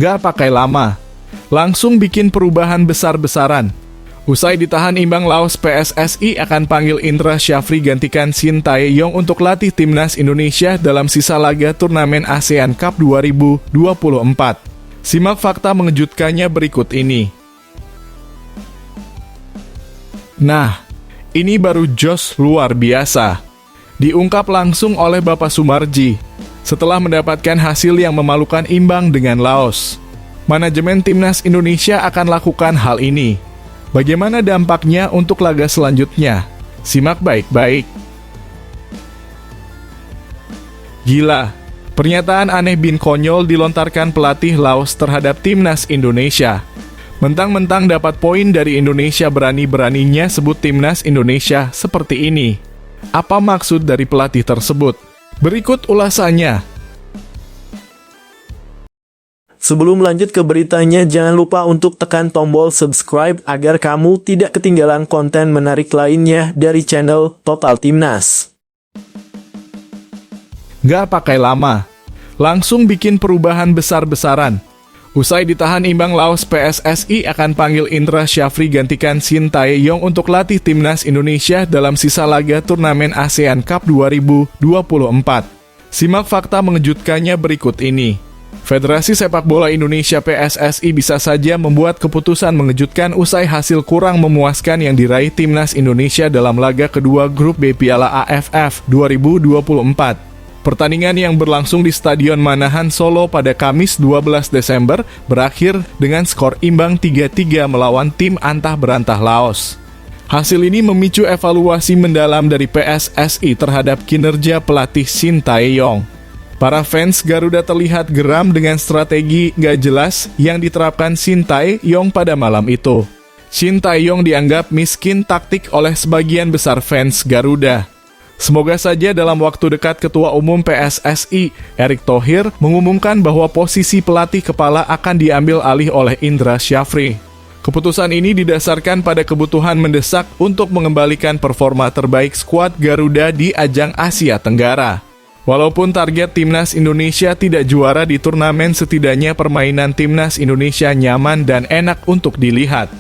Nggak pakai lama, langsung bikin perubahan besar-besaran. Usai ditahan imbang Laos, PSSI akan panggil Indra Syafri gantikan Shin Tae-yong untuk latih timnas Indonesia dalam sisa laga turnamen ASEAN Cup 2024. Simak fakta mengejutkannya berikut ini. Nah, ini baru jos luar biasa. Diungkap langsung oleh Bapak Sumarji setelah mendapatkan hasil yang memalukan imbang dengan Laos. Manajemen timnas Indonesia akan lakukan hal ini. Bagaimana dampaknya untuk laga selanjutnya? Simak baik-baik. Gila, pernyataan aneh bin konyol dilontarkan pelatih Laos terhadap timnas Indonesia. Mentang-mentang dapat poin dari Indonesia, berani-beraninya sebut timnas Indonesia seperti ini. Apa maksud dari pelatih tersebut? Berikut ulasannya. Sebelum lanjut ke beritanya, jangan lupa untuk tekan tombol subscribe agar kamu tidak ketinggalan konten menarik lainnya dari channel Total Timnas. Nggak pakai lama, langsung bikin perubahan besar-besaran. Usai ditahan imbang Laos, PSSI akan panggil Indra Syafri gantikan Shin Tae-yong untuk latih timnas Indonesia dalam sisa laga turnamen ASEAN Cup 2024. Simak fakta mengejutkannya berikut ini. Federasi Sepak Bola Indonesia PSSI bisa saja membuat keputusan mengejutkan usai hasil kurang memuaskan yang diraih timnas Indonesia dalam laga kedua grup B Piala AFF 2024. Pertandingan yang berlangsung di Stadion Manahan Solo pada Kamis 12 Desember berakhir dengan skor imbang 3-3 melawan tim antah berantah Laos. Hasil ini memicu evaluasi mendalam dari PSSI terhadap kinerja pelatih Shin Tae-yong. Para fans Garuda terlihat geram dengan strategi gak jelas yang diterapkan Shin Tae-yong pada malam itu. Shin Tae-yong dianggap miskin taktik oleh sebagian besar fans Garuda. Semoga saja dalam waktu dekat Ketua Umum PSSI, Erick Thohir, mengumumkan bahwa posisi pelatih kepala akan diambil alih oleh Indra Syafri. Keputusan ini didasarkan pada kebutuhan mendesak untuk mengembalikan performa terbaik skuad Garuda di ajang Asia Tenggara. Walaupun target timnas Indonesia tidak juara di turnamen, setidaknya permainan timnas Indonesia nyaman dan enak untuk dilihat.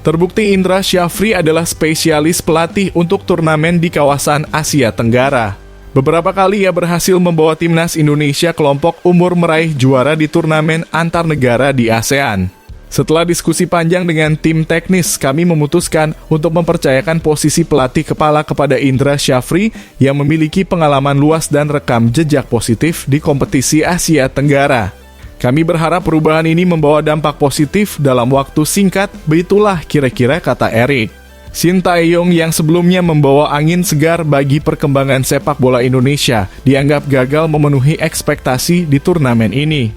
Terbukti Indra Syafri adalah spesialis pelatih untuk turnamen di kawasan Asia Tenggara. Beberapa kali ia berhasil membawa timnas Indonesia kelompok umur meraih juara di turnamen antar negara di ASEAN. Setelah diskusi panjang dengan tim teknis, kami memutuskan untuk mempercayakan posisi pelatih kepala kepada Indra Syafri yang memiliki pengalaman luas dan rekam jejak positif di kompetisi Asia Tenggara. Kami berharap perubahan ini membawa dampak positif dalam waktu singkat, begitulah kira-kira kata Erick. Shin Tae-yong yang sebelumnya membawa angin segar bagi perkembangan sepak bola Indonesia dianggap gagal memenuhi ekspektasi di turnamen ini.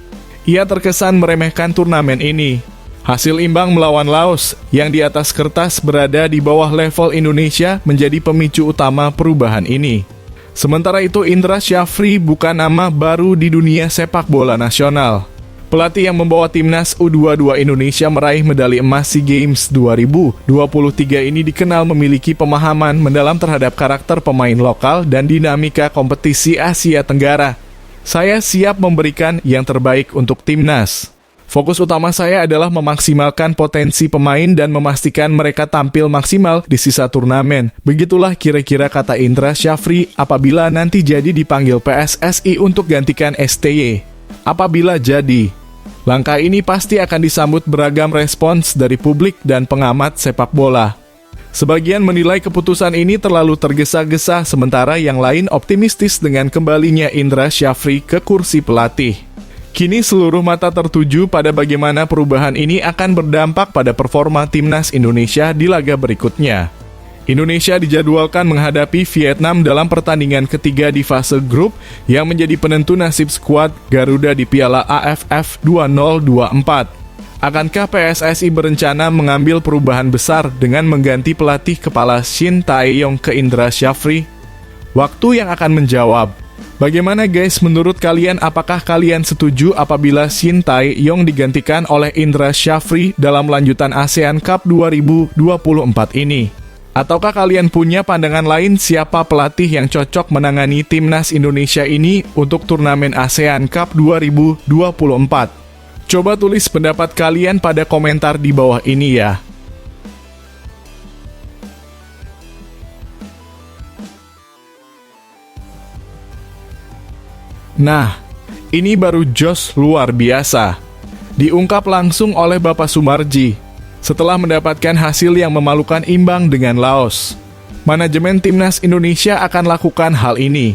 Ia terkesan meremehkan turnamen ini. Hasil imbang melawan Laos yang di atas kertas berada di bawah level Indonesia menjadi pemicu utama perubahan ini. Sementara itu, Indra Syafri bukan nama baru di dunia sepak bola nasional. Pelatih yang membawa timnas U22 Indonesia meraih medali emas SEA Games 2023 ini dikenal memiliki pemahaman mendalam terhadap karakter pemain lokal dan dinamika kompetisi Asia Tenggara. Saya siap memberikan yang terbaik untuk timnas. Fokus utama saya adalah memaksimalkan potensi pemain dan memastikan mereka tampil maksimal di sisa turnamen. Begitulah kira-kira kata Indra Syafri apabila nanti jadi dipanggil PSSI untuk gantikan STY. Apabila jadi, langkah ini pasti akan disambut beragam respons dari publik dan pengamat sepak bola. Sebagian menilai keputusan ini terlalu tergesa-gesa, sementara yang lain optimistis dengan kembalinya Indra Syafri ke kursi pelatih. Kini seluruh mata tertuju pada bagaimana perubahan ini akan berdampak pada performa timnas Indonesia di laga berikutnya. Indonesia dijadwalkan menghadapi Vietnam dalam pertandingan ketiga di fase grup yang menjadi penentu nasib skuad Garuda di Piala AFF 2024. Akankah PSSI berencana mengambil perubahan besar dengan mengganti pelatih kepala Shin Tae-yong ke Indra Syafri? Waktu yang akan menjawab. Bagaimana guys menurut kalian, apakah kalian setuju apabila Shin Tae-yong digantikan oleh Indra Syafri dalam lanjutan ASEAN Cup 2024 ini? Ataukah kalian punya pandangan lain siapa pelatih yang cocok menangani timnas Indonesia ini untuk turnamen ASEAN Cup 2024? Coba tulis pendapat kalian pada komentar di bawah ini ya. Nah, ini baru jos luar biasa. Diungkap langsung oleh Bapak Sumarji setelah mendapatkan hasil yang memalukan imbang dengan Laos. Manajemen Timnas Indonesia akan lakukan hal ini.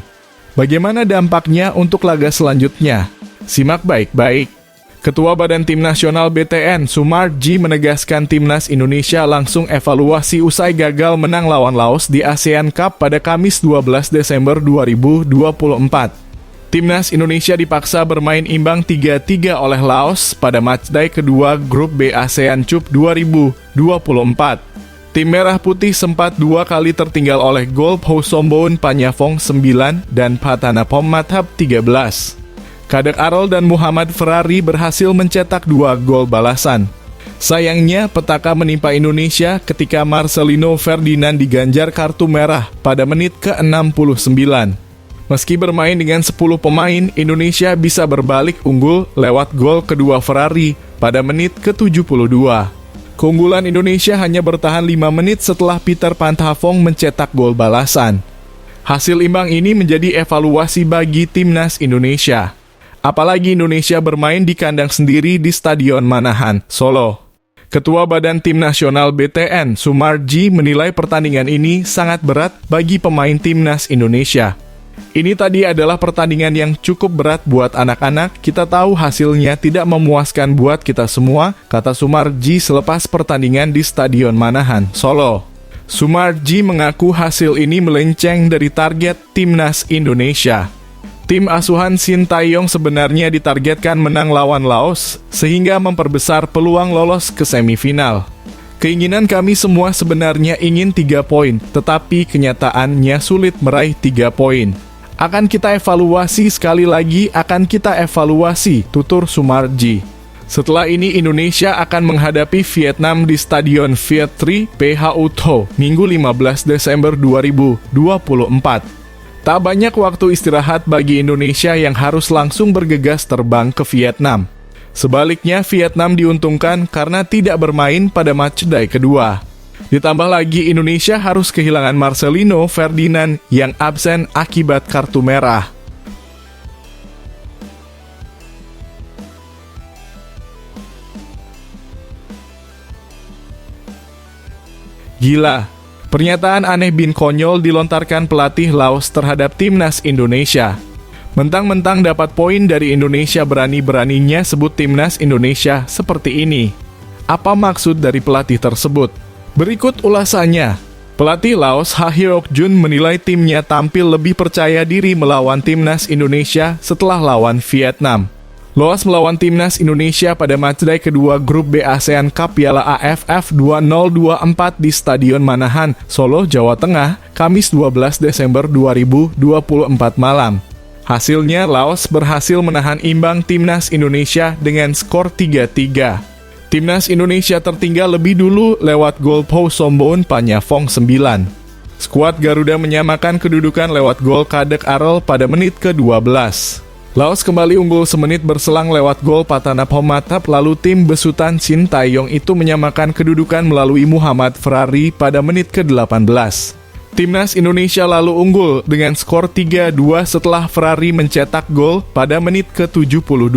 Bagaimana dampaknya untuk laga selanjutnya? Simak baik-baik. Ketua Badan Tim Nasional BTN, Sumarji, menegaskan Timnas Indonesia langsung evaluasi usai gagal menang lawan Laos di ASEAN Cup pada Kamis 12 Desember 2024. Timnas Indonesia dipaksa bermain imbang 3-3 oleh Laos pada matchday kedua Grup B ASEAN Cup 2024. Tim Merah Putih sempat dua kali tertinggal oleh gol Phousombone Panyafong 9 dan Patanapom Mathap 13. Kadek Arol dan Muhammad Ferrari berhasil mencetak dua gol balasan. Sayangnya, petaka menimpa Indonesia ketika Marcelino Ferdinand diganjar kartu merah pada menit ke-69. Meski bermain dengan 10 pemain, Indonesia bisa berbalik unggul lewat gol kedua Ferrari pada menit ke-72. Keunggulan Indonesia hanya bertahan 5 menit setelah Peter Pantafong mencetak gol balasan. Hasil imbang ini menjadi evaluasi bagi Timnas Indonesia. Apalagi Indonesia bermain di kandang sendiri di Stadion Manahan, Solo. Ketua Badan Tim Nasional BTN, Sumarji, menilai pertandingan ini sangat berat bagi pemain Timnas Indonesia. Ini tadi adalah pertandingan yang cukup berat buat anak-anak, kita tahu hasilnya tidak memuaskan buat kita semua, kata Sumarji selepas pertandingan di Stadion Manahan, Solo. Sumarji mengaku hasil ini melenceng dari target Timnas Indonesia. Tim asuhan Sintayong sebenarnya ditargetkan menang lawan Laos, sehingga memperbesar peluang lolos ke semifinal. Keinginan kami semua sebenarnya ingin 3 poin, tetapi kenyataannya sulit meraih 3 poin. Akan kita evaluasi sekali lagi, akan kita evaluasi, tutur Sumarji. Setelah ini Indonesia akan menghadapi Vietnam di Stadion Viet Tri PHU Tho, Minggu 15 Desember 2024. Tak banyak waktu istirahat bagi Indonesia yang harus langsung bergegas terbang ke Vietnam. Sebaliknya, Vietnam diuntungkan karena tidak bermain pada matchday kedua. Ditambah lagi, Indonesia harus kehilangan Marcelino Ferdinand yang absen akibat kartu merah. Gila, pernyataan aneh bin konyol dilontarkan pelatih Laos terhadap Timnas Indonesia. Mentang-mentang dapat poin dari Indonesia, berani-beraninya sebut Timnas Indonesia seperti ini. Apa maksud dari pelatih tersebut? Berikut ulasannya. Pelatih Laos Ha Hyok Jun menilai timnya tampil lebih percaya diri melawan Timnas Indonesia setelah lawan Vietnam. Lolos melawan Timnas Indonesia pada matchday kedua Grup B ASEAN Cup Piala AFF 2024 di Stadion Manahan, Solo, Jawa Tengah, Kamis 12 Desember 2024 malam. Hasilnya, Laos berhasil menahan imbang Timnas Indonesia dengan skor 3-3. Timnas Indonesia tertinggal lebih dulu lewat gol Phousombone Panyafong 9. Skuad Garuda menyamakan kedudukan lewat gol Kadek Arol pada menit ke-12. Laos kembali unggul semenit berselang lewat gol Patanapom Mathap, lalu tim besutan Sintayong itu menyamakan kedudukan melalui Muhammad Ferrari pada menit ke-18. Timnas Indonesia lalu unggul dengan skor 3-2 setelah Ferrari mencetak gol pada menit ke-72.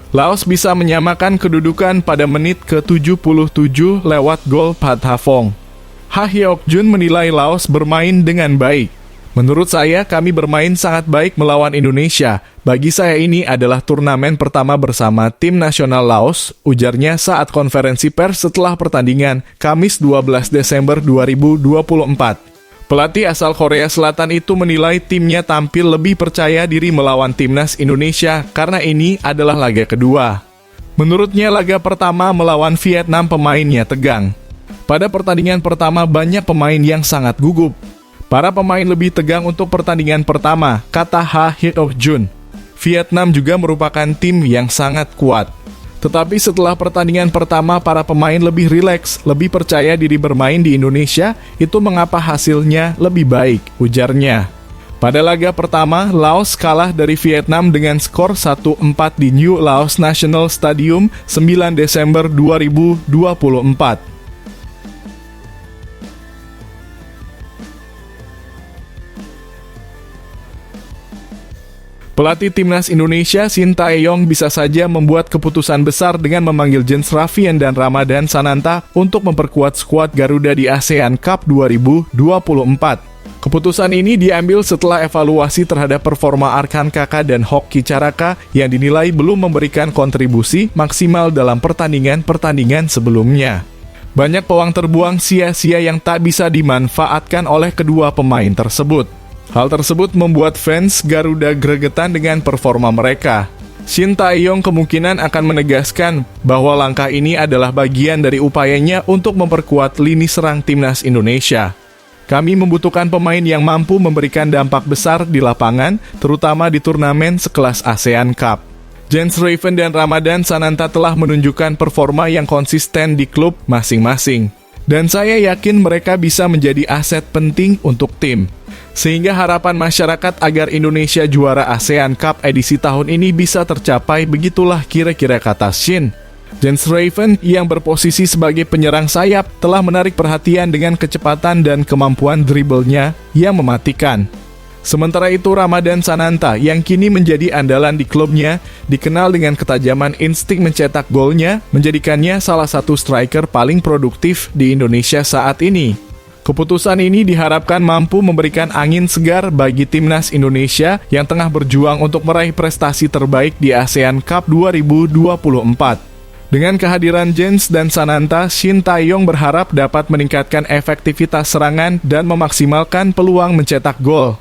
Laos bisa menyamakan kedudukan pada menit ke-77 lewat gol Pathafong. Ha Hyok Jun menilai Laos bermain dengan baik. Menurut saya, kami bermain sangat baik melawan Indonesia. Bagi saya ini adalah turnamen pertama bersama tim nasional Laos, ujarnya saat konferensi pers setelah pertandingan, Kamis 12 Desember 2024. Pelatih asal Korea Selatan itu menilai timnya tampil lebih percaya diri melawan Timnas Indonesia karena ini adalah laga kedua. Menurutnya, laga pertama melawan Vietnam pemainnya tegang. Pada pertandingan pertama banyak pemain yang sangat gugup. Para pemain lebih tegang untuk pertandingan pertama, kata Ha Hyok Jun. Vietnam juga merupakan tim yang sangat kuat. Tetapi setelah pertandingan pertama para pemain lebih rileks, lebih percaya diri bermain di Indonesia, itu mengapa hasilnya lebih baik, ujarnya. Pada laga pertama, Laos kalah dari Vietnam dengan skor 1-4 di New Laos National Stadium 9 Desember 2024. Pelatih timnas Indonesia Shin Tae-yong bisa saja membuat keputusan besar dengan memanggil Jens Raffien dan Ramadan Sananta untuk memperkuat skuad Garuda di ASEAN Cup 2024. Keputusan ini diambil setelah evaluasi terhadap performa Arkan Kakak dan Hoki Caraka yang dinilai belum memberikan kontribusi maksimal dalam pertandingan-pertandingan sebelumnya. Banyak peluang terbuang sia-sia yang tak bisa dimanfaatkan oleh kedua pemain tersebut. Hal tersebut membuat fans Garuda gregetan dengan performa mereka. Shin Tae-yong kemungkinan akan menegaskan bahwa langkah ini adalah bagian dari upayanya untuk memperkuat lini serang timnas Indonesia. Kami membutuhkan pemain yang mampu memberikan dampak besar di lapangan, terutama di turnamen sekelas ASEAN Cup. Jens Raven dan Ramadan Sananta telah menunjukkan performa yang konsisten di klub masing-masing. Dan saya yakin mereka bisa menjadi aset penting untuk tim. Sehingga harapan masyarakat agar Indonesia juara ASEAN Cup edisi tahun ini bisa tercapai, begitulah kira-kira kata Shin. Jens Raven yang berposisi sebagai penyerang sayap telah menarik perhatian dengan kecepatan dan kemampuan dribblenya yang mematikan. Sementara itu Ramadan Sananta yang kini menjadi andalan di klubnya dikenal dengan ketajaman insting mencetak golnya, menjadikannya salah satu striker paling produktif di Indonesia saat ini. Keputusan ini diharapkan mampu memberikan angin segar bagi timnas Indonesia yang tengah berjuang untuk meraih prestasi terbaik di ASEAN Cup 2024. Dengan kehadiran Jens dan Sananta, Shin Tae-yong berharap dapat meningkatkan efektivitas serangan dan memaksimalkan peluang mencetak gol.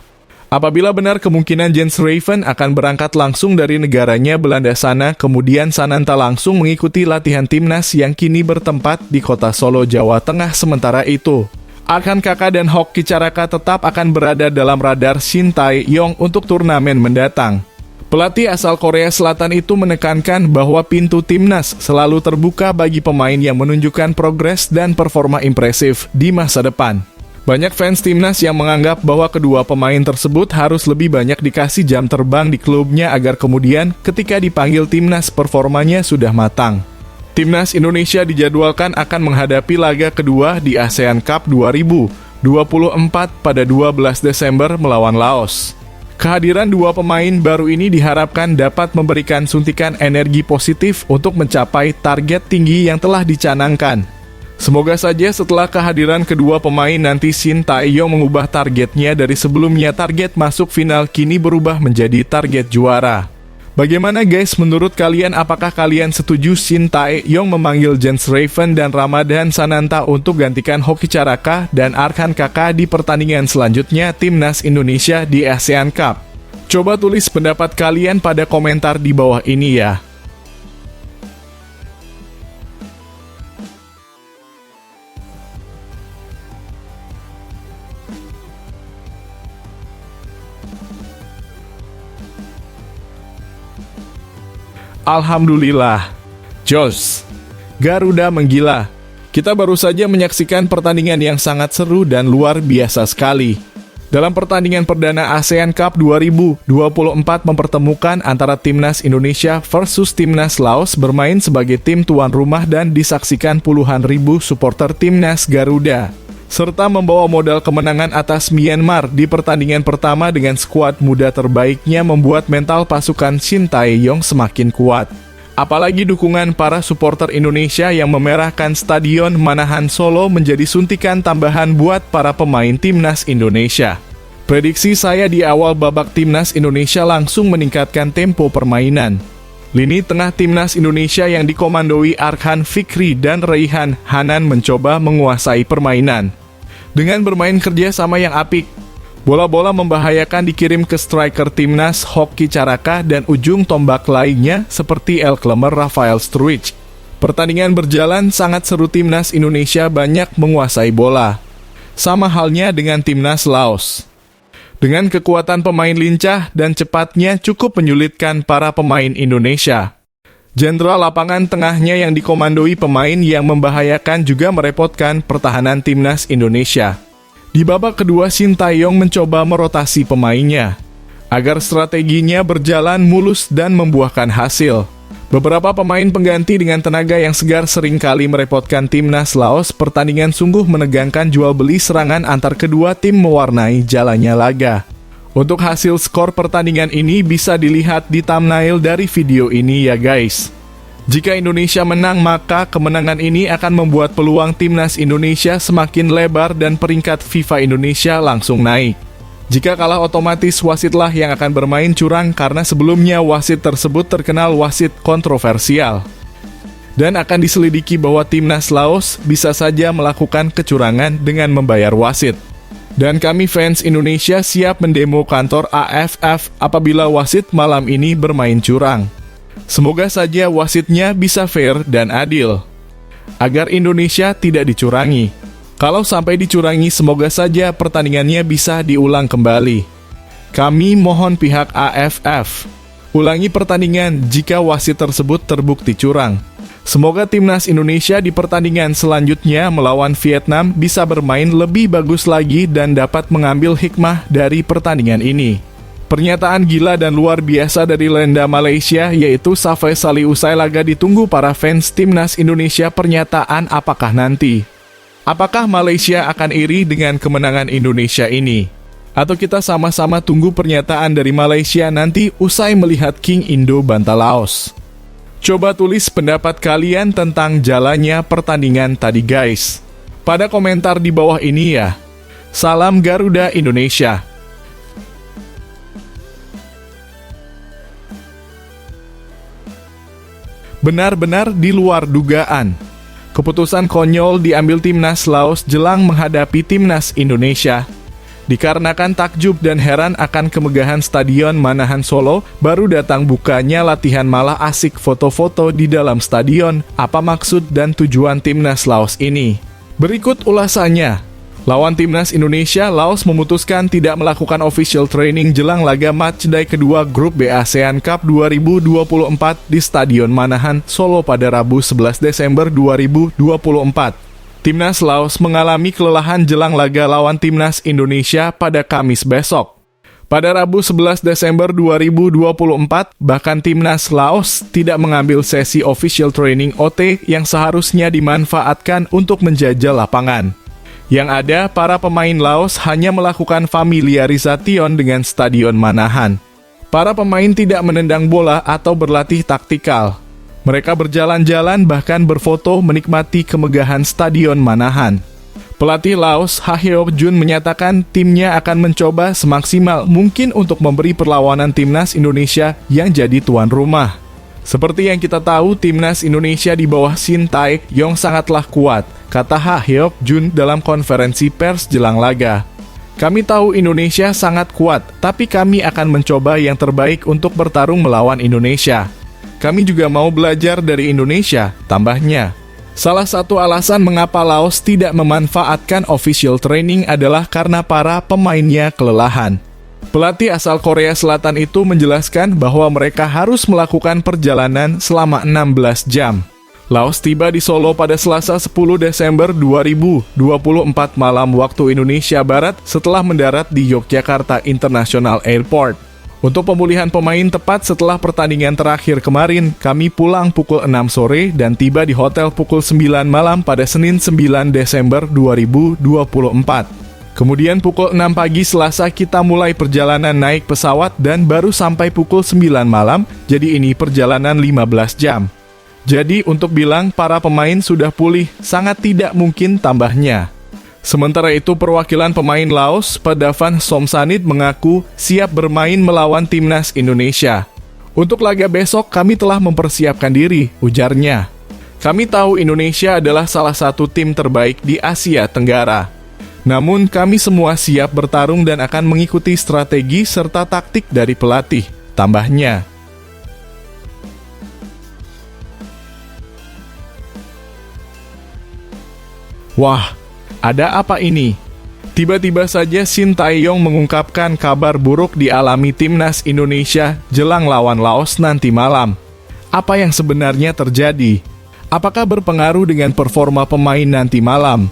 Apabila benar kemungkinan Jens Raven akan berangkat langsung dari negaranya Belanda sana, kemudian Sananta langsung mengikuti latihan timnas yang kini bertempat di kota Solo, Jawa Tengah. Sementara itu, Arkan Kakak dan Hoki Caraka tetap akan berada dalam radar Shin Tae-yong untuk turnamen mendatang. Pelatih asal Korea Selatan itu menekankan bahwa pintu timnas selalu terbuka bagi pemain yang menunjukkan progres dan performa impresif di masa depan. Banyak fans timnas yang menganggap bahwa kedua pemain tersebut harus lebih banyak dikasih jam terbang di klubnya agar kemudian ketika dipanggil timnas performanya sudah matang. Timnas Indonesia dijadwalkan akan menghadapi laga kedua di ASEAN Cup 2024 pada 12 Desember melawan Laos. Kehadiran dua pemain baru ini diharapkan dapat memberikan suntikan energi positif untuk mencapai target tinggi yang telah dicanangkan. Semoga saja setelah kehadiran kedua pemain nanti Shin Tae-yong mengubah targetnya dari sebelumnya target masuk final kini berubah menjadi target juara. Bagaimana guys menurut kalian, apakah kalian setuju Shin Tae-yong memanggil Jens Raven dan Ramadan Sananta untuk gantikan Hoki Caraka dan Arkan Kakak di pertandingan selanjutnya timnas Indonesia di ASEAN Cup? Coba tulis pendapat kalian pada komentar di bawah ini ya. Alhamdulillah, Jos, Garuda menggila. Kita baru saja menyaksikan pertandingan yang sangat seru dan luar biasa sekali. Dalam pertandingan perdana ASEAN Cup 2024 mempertemukan antara timnas Indonesia versus timnas Laos bermain sebagai tim tuan rumah dan disaksikan puluhan ribu supporter timnas Garuda, serta membawa modal kemenangan atas Myanmar di pertandingan pertama dengan skuad muda terbaiknya membuat mental pasukan Shin Tae-yong semakin kuat. Apalagi dukungan para supporter Indonesia yang memerahkan Stadion Manahan Solo menjadi suntikan tambahan buat para pemain timnas Indonesia. Prediksi saya di awal babak timnas Indonesia langsung meningkatkan tempo permainan. Lini tengah timnas Indonesia yang dikomandoi Arkan Fikri dan Raihan Hanan mencoba menguasai permainan. Dengan bermain kerjasama yang apik, bola-bola membahayakan dikirim ke striker timnas Hoki Caraka dan ujung tombak lainnya seperti El Klemer Rafael Struij. Pertandingan berjalan sangat seru, timnas Indonesia banyak menguasai bola. Sama halnya dengan timnas Laos. Dengan kekuatan pemain lincah dan cepatnya cukup menyulitkan para pemain Indonesia. Jenderal lapangan tengahnya yang dikomandoi pemain yang membahayakan juga merepotkan pertahanan timnas Indonesia. Di babak kedua, Shin Tae-yong mencoba merotasi pemainnya agar strateginya berjalan mulus dan membuahkan hasil. Beberapa pemain pengganti dengan tenaga yang segar seringkali merepotkan timnas Laos. Pertandingan sungguh menegangkan, jual beli serangan antar kedua tim mewarnai jalannya laga. Untuk hasil skor pertandingan ini bisa dilihat di thumbnail dari video ini ya guys. Jika Indonesia menang, maka kemenangan ini akan membuat peluang timnas Indonesia semakin lebar dan peringkat FIFA Indonesia langsung naik. Jika kalah, otomatis wasitlah yang akan bermain curang karena sebelumnya wasit tersebut terkenal wasit kontroversial. Dan akan diselidiki bahwa timnas Laos bisa saja melakukan kecurangan dengan membayar wasit. Dan kami fans Indonesia siap mendemo kantor AFF apabila wasit malam ini bermain curang. Semoga saja wasitnya bisa fair dan adil, agar Indonesia tidak dicurangi. Kalau sampai dicurangi, semoga saja pertandingannya bisa diulang kembali. Kami mohon pihak AFF, ulangi pertandingan jika wasit tersebut terbukti curang. Semoga timnas Indonesia di pertandingan selanjutnya melawan Vietnam bisa bermain lebih bagus lagi dan dapat mengambil hikmah dari pertandingan ini. Pernyataan gila dan luar biasa dari legenda Malaysia yaitu Safai Salih usai laga ditunggu para fans timnas Indonesia. Pernyataan apakah nanti? Apakah Malaysia akan iri dengan kemenangan Indonesia ini? Atau kita sama-sama tunggu pernyataan dari Malaysia nanti usai melihat King Indo bantah Laos? Coba tulis pendapat kalian tentang jalannya pertandingan tadi guys, pada komentar di bawah ini ya. Salam Garuda Indonesia. Benar-benar di luar dugaan. Keputusan konyol diambil timnas Laos jelang menghadapi timnas Indonesia. Dikarenakan takjub dan heran akan kemegahan Stadion Manahan Solo, baru datang bukanya latihan malah asik foto-foto di dalam stadion. Apa maksud dan tujuan timnas Laos ini? Berikut ulasannya. Lawan timnas Indonesia, Laos memutuskan tidak melakukan official training jelang laga matchday kedua grup B ASEAN Cup 2024 di Stadion Manahan Solo pada Rabu 11 Desember 2024. Timnas Laos mengalami kelelahan jelang laga lawan timnas Indonesia pada Kamis besok. Pada Rabu 11 Desember 2024, bahkan timnas Laos tidak mengambil sesi official training OT yang seharusnya dimanfaatkan untuk menjajal lapangan. Yang ada, para pemain Laos hanya melakukan familiarisation dengan Stadion Manahan. Para pemain tidak menendang bola atau berlatih taktikal. Mereka berjalan-jalan bahkan berfoto menikmati kemegahan Stadion Manahan. Pelatih Laos, Ha Hyok Jun, menyatakan timnya akan mencoba semaksimal mungkin untuk memberi perlawanan timnas Indonesia yang jadi tuan rumah. Seperti yang kita tahu, timnas Indonesia di bawah Shin Tae-yong sangatlah kuat, kata Ha Hyok Jun dalam konferensi pers jelang laga. Kami tahu Indonesia sangat kuat, tapi kami akan mencoba yang terbaik untuk bertarung melawan Indonesia. Kami juga mau belajar dari Indonesia, tambahnya. Salah satu alasan mengapa Laos tidak memanfaatkan official training adalah karena para pemainnya kelelahan. Pelatih asal Korea Selatan itu menjelaskan bahwa mereka harus melakukan perjalanan selama 16 jam. Laos tiba di Solo pada Selasa 10 Desember 2024 malam waktu Indonesia Barat setelah mendarat di Yogyakarta International Airport. Untuk pemulihan pemain tepat setelah pertandingan terakhir kemarin, kami pulang pukul 6 sore dan tiba di hotel pukul 9 malam pada Senin 9 Desember 2024. Kemudian pukul 6 pagi Selasa kita mulai perjalanan naik pesawat dan baru sampai pukul 9 malam, jadi ini perjalanan 15 jam. Jadi untuk bilang para pemain sudah pulih, sangat tidak mungkin, tambahnya. Sementara itu perwakilan pemain Laos, Padavan Somsanit, mengaku siap bermain melawan timnas Indonesia. Untuk laga besok kami telah mempersiapkan diri, ujarnya. Kami tahu Indonesia adalah salah satu tim terbaik di Asia Tenggara. Namun kami semua siap bertarung dan akan mengikuti strategi serta taktik dari pelatih, tambahnya. Wah, ada apa ini? Tiba-tiba saja Shin Tae-yong mengungkapkan kabar buruk dialami timnas Indonesia jelang lawan Laos nanti malam. Apa yang sebenarnya terjadi? Apakah berpengaruh dengan performa pemain nanti malam?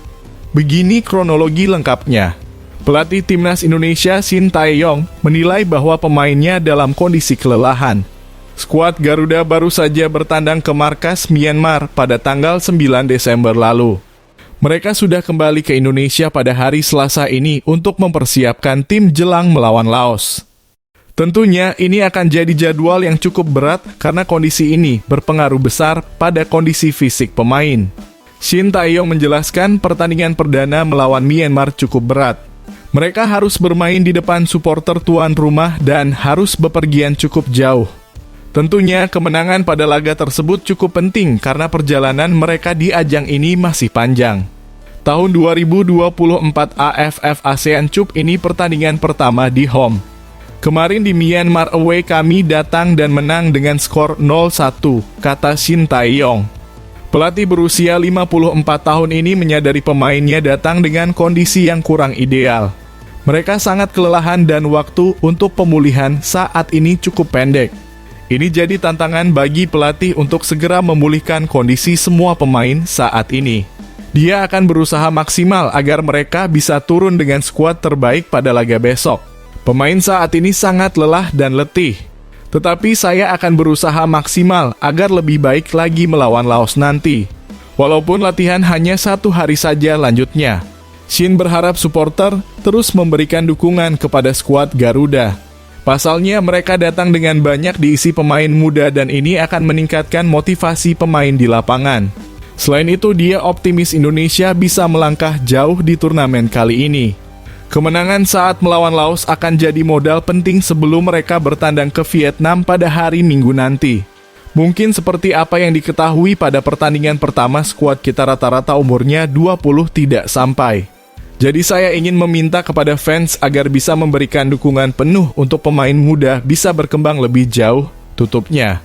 Begini kronologi lengkapnya. Pelatih timnas Indonesia Shin Tae-yong menilai bahwa pemainnya dalam kondisi kelelahan. Skuad Garuda baru saja bertandang ke markas Myanmar pada tanggal 9 Desember lalu. Mereka sudah kembali ke Indonesia pada hari Selasa ini untuk mempersiapkan tim jelang melawan Laos. Tentunya ini akan jadi jadwal yang cukup berat karena kondisi ini berpengaruh besar pada kondisi fisik pemain. Shin Tae-yong menjelaskan pertandingan perdana melawan Myanmar cukup berat. Mereka harus bermain di depan supporter tuan rumah dan harus bepergian cukup jauh. Tentunya kemenangan pada laga tersebut cukup penting karena perjalanan mereka di ajang ini masih panjang. Tahun 2024 AFF ASEAN Cup ini pertandingan pertama di home. Kemarin di Myanmar away kami datang dan menang dengan skor 0-1, kata Shin Tae-yong. Pelatih berusia 54 tahun ini menyadari pemainnya datang dengan kondisi yang kurang ideal. Mereka sangat kelelahan dan waktu untuk pemulihan saat ini cukup pendek. Ini jadi tantangan bagi pelatih untuk segera memulihkan kondisi semua pemain saat ini. Dia akan berusaha maksimal agar mereka bisa turun dengan skuad terbaik pada laga besok. Pemain saat ini sangat lelah dan letih. Tetapi saya akan berusaha maksimal agar lebih baik lagi melawan Laos nanti. Walaupun latihan hanya 1 hari saja lanjutnya. Shin berharap supporter terus memberikan dukungan kepada skuad Garuda. Pasalnya mereka datang dengan banyak diisi pemain muda dan ini akan meningkatkan motivasi pemain di lapangan. Selain itu, dia optimis Indonesia bisa melangkah jauh di turnamen kali ini. Kemenangan saat melawan Laos akan jadi modal penting sebelum mereka bertandang ke Vietnam pada hari Minggu nanti. Mungkin seperti apa yang diketahui pada pertandingan pertama, skuad kita rata-rata umurnya 20 tidak sampai. Jadi saya ingin meminta kepada fans agar bisa memberikan dukungan penuh untuk pemain muda bisa berkembang lebih jauh, tutupnya.